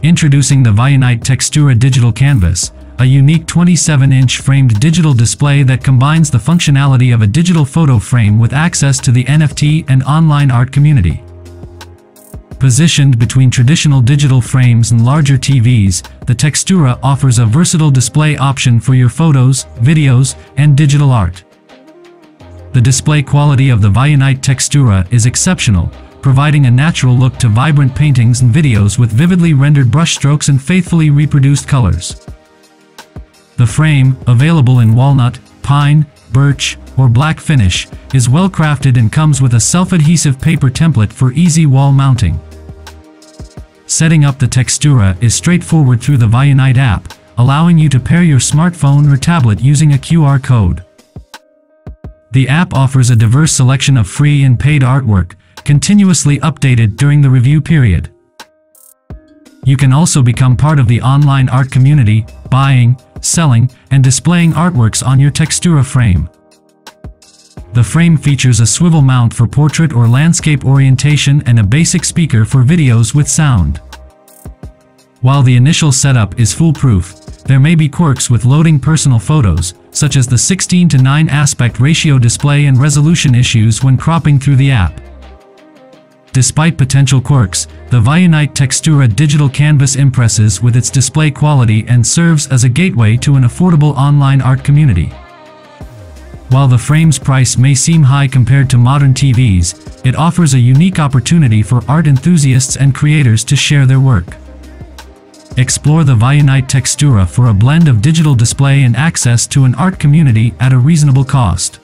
Introducing the Vieunite Textura Digital Canvas, a unique 27-inch framed digital display that combines the functionality of a digital photo frame with access to the NFT and online art community. Positioned between traditional digital frames and larger TVs, the Textura offers a versatile display option for your photos, videos, and digital art. The display quality of the Vieunite Textura is exceptional, providing a natural look to vibrant paintings and videos with vividly rendered brushstrokes and faithfully reproduced colors. The frame, available in walnut, pine, birch, or black finish, is well crafted and comes with a self-adhesive paper template for easy wall mounting. Setting up the Textura is straightforward through the Vieunite app, allowing you to pair your smartphone or tablet using a QR code. The app offers a diverse selection of free and paid artwork, continuously updated during the review period. You can also become part of the online art community, buying, selling, and displaying artworks on your Textura frame. The frame features a swivel mount for portrait or landscape orientation and a basic speaker for videos with sound. While the initial setup is foolproof, there may be quirks with loading personal photos, such as the 16:9 aspect ratio display and resolution issues when cropping through the app. Despite potential quirks, the Vieunite Textura Digital Canvas impresses with its display quality and serves as a gateway to an affordable online art community. While the frame's price may seem high compared to modern TVs, it offers a unique opportunity for art enthusiasts and creators to share their work. Explore the Vieunite Textura for a blend of digital display and access to an art community at a reasonable cost.